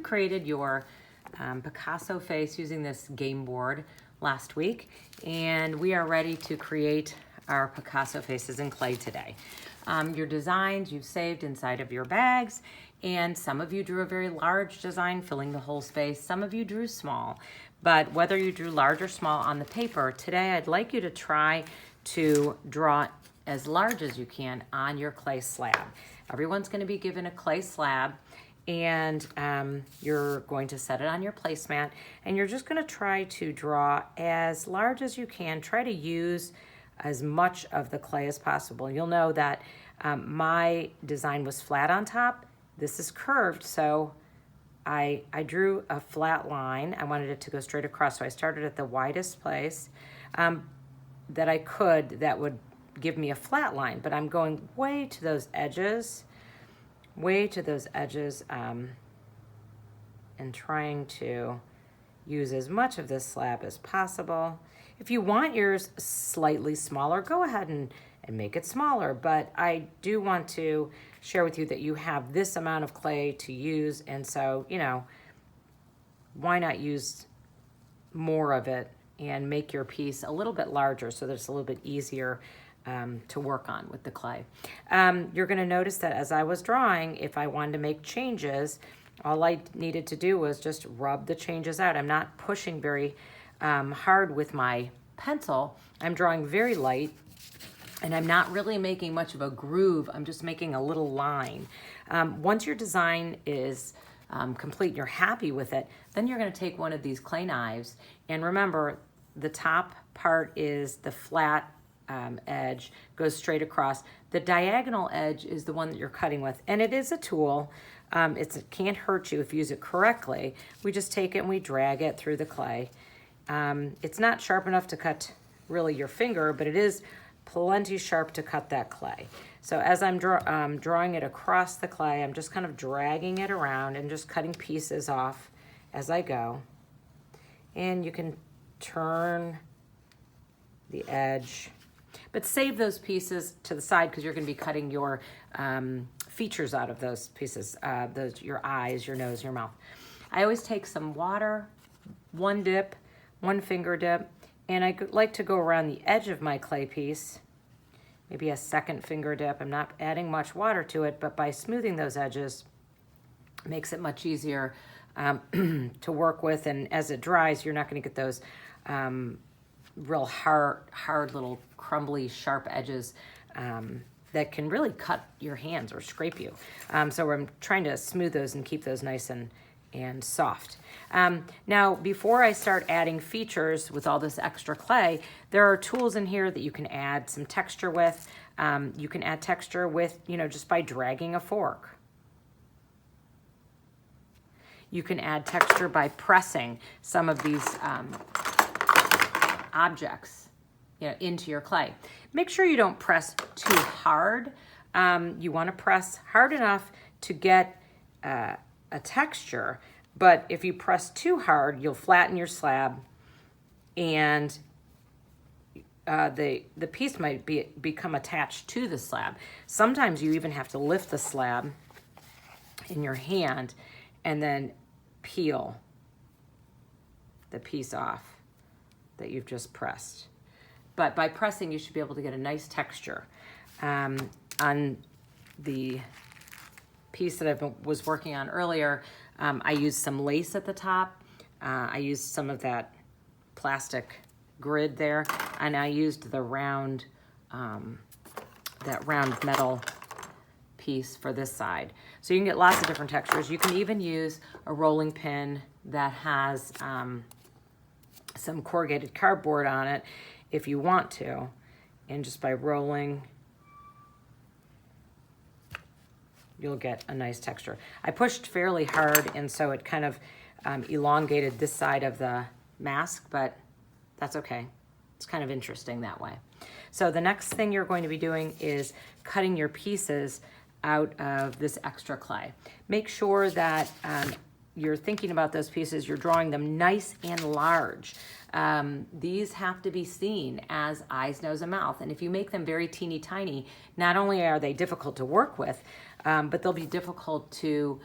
created your Picasso face using this game board last week, and we are ready to create our Picasso faces in clay today. Your designs you've saved inside of your bags, and some of you drew a very large design filling the whole space. Some of you drew small, but whether you drew large or small on the paper, today I'd like you to try to draw as large as you can on your clay slab. Everyone's going to be given a clay slab, and you're going to set it on your placemat, and you're just going to try to draw as large as you can. Try to use as much of the clay as possible. You'll know that my design was flat on top. This is curved, so I drew a flat line. I wanted it to go straight across, so I started at the widest place that I could that would give me a flat line, but I'm going way to those edges, and trying to use as much of this slab as possible. If you want yours slightly smaller, go ahead and make it smaller, but I do want to share with you that you have this amount of clay to use, and so, you know, why not use more of it and make your piece a little bit larger so that it's a little bit easier to work on with the clay. You're going to notice that as I was drawing, if I wanted to make changes, all I needed to do was just rub the changes out. I'm not pushing very hard with my pencil. I'm drawing very light, and I'm not really making much of a groove. I'm just making a little line. Once your design is complete and you're happy with it, then you're going to take one of these clay knives, and remember, the top part is the flat edge, goes straight across. The diagonal edge is the one that you're cutting with, and it is a tool. It can't hurt you if you use it correctly. We just take it and we drag it through the clay. It's not sharp enough to cut really your finger, but it is plenty sharp to cut that clay. So as I'm drawing it across the clay, I'm just kind of dragging it around and just cutting pieces off as I go. And you can turn the edge, but save those pieces to the side because you're going to be cutting your features out of those pieces, your eyes, your nose, your mouth. I always take some water, one dip, one finger dip, and I like to go around the edge of my clay piece, maybe a second finger dip. I'm not adding much water to it, but by smoothing those edges, it makes it much easier to work with, and as it dries, you're not going to get those real hard little crumbly, sharp edges that can really cut your hands or scrape you. So I'm trying to smooth those and keep those nice and soft. Now, before I start adding features with all this extra clay, there are tools in here that you can add some texture with. You can add texture with, just by dragging a fork. You can add texture by pressing some of these objects into your clay. Make sure you don't press too hard. You want to press hard enough to get a texture, but if you press too hard, you'll flatten your slab, and the piece might become attached to the slab. Sometimes you even have to lift the slab in your hand and then peel the piece off that you've just pressed. But by pressing, you should be able to get a nice texture. On the piece that I was working on earlier, I used some lace at the top. I used some of that plastic grid there, and I used the round, that round metal piece for this side. So you can get lots of different textures. You can even use a rolling pin that has some corrugated cardboard on it if you want to, and just by rolling, you'll get a nice texture. I pushed fairly hard, and so it kind of elongated this side of the mask, but that's okay. It's kind of interesting that way. So the next thing you're going to be doing is cutting your pieces out of this extra clay. Make sure that you're thinking about those pieces, you're drawing them nice and large. These have to be seen as eyes, nose, and mouth. And if you make them very teeny tiny, not only are they difficult to work with, but they'll be difficult to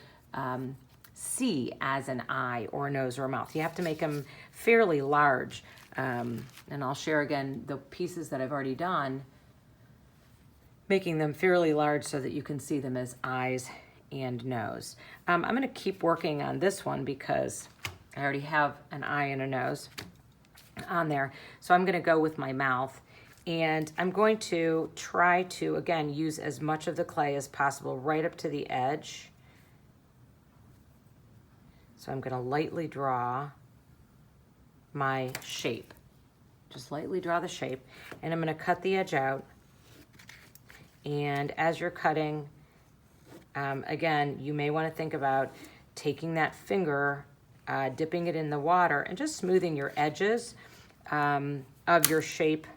see as an eye or a nose or a mouth. You have to make them fairly large. And I'll share again the pieces that I've already done, making them fairly large so that you can see them as eyes and nose. I'm going to keep working on this one because I already have an eye and a nose on there. So I'm going to go with my mouth, and I'm going to try to, again, use as much of the clay as possible right up to the edge. So I'm going to lightly draw my shape. Just lightly draw the shape, and I'm going to cut the edge out. And as you're cutting, again, you may want to think about taking that finger, dipping it in the water, and just smoothing your edges of your shape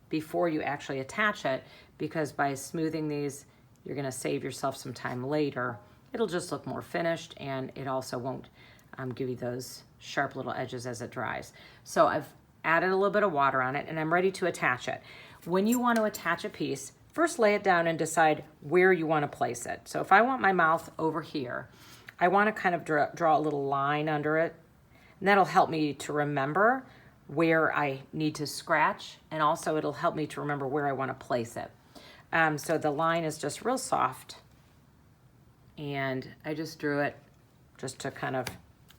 before you actually attach it, because by smoothing these, you're going to save yourself some time later. It'll just look more finished, and it also won't give you those sharp little edges as it dries. So I've added a little bit of water on it, and I'm ready to attach it. When you want to attach a piece, first lay it down and decide where you want to place it. So if I want my mouth over here, I want to kind of draw a little line under it, and that'll help me to remember where I need to scratch, and also it'll help me to remember where I want to place it. So the line is just real soft, and I just drew it just to kind of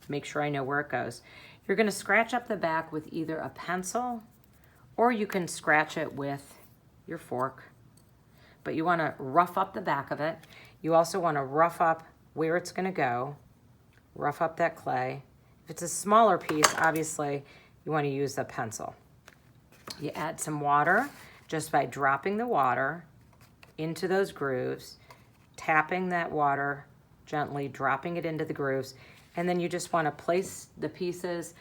make sure I know where it goes. You're going to scratch up the back with either a pencil, or you can scratch it with your fork, but you want to rough up the back of it. You also want to rough up where it's going to go, rough up that clay. If it's a smaller piece, obviously, you want to use a pencil. You add some water just by dropping the water into those grooves, tapping that water gently, dropping it into the grooves, and then you just want to place the pieces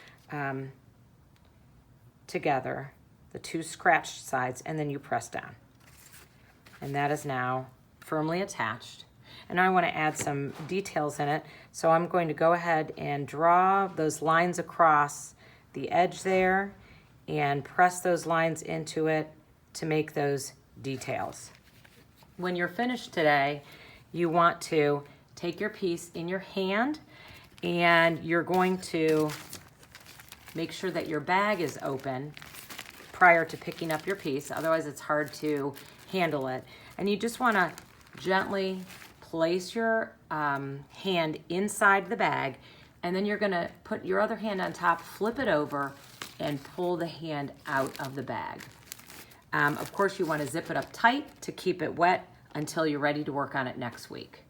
together, the two scratched sides, and then you press down. And that is now firmly attached. And now I want to add some details in it. So I'm going to go ahead and draw those lines across the edge there and press those lines into it to make those details. When you're finished today, you want to take your piece in your hand, and you're going to make sure that your bag is open prior to picking up your piece. Otherwise, it's hard to handle it. And you just want to gently place your hand inside the bag, and then you're going to put your other hand on top, flip it over, and pull the hand out of the bag. Of course, you want to zip it up tight to keep it wet until you're ready to work on it next week.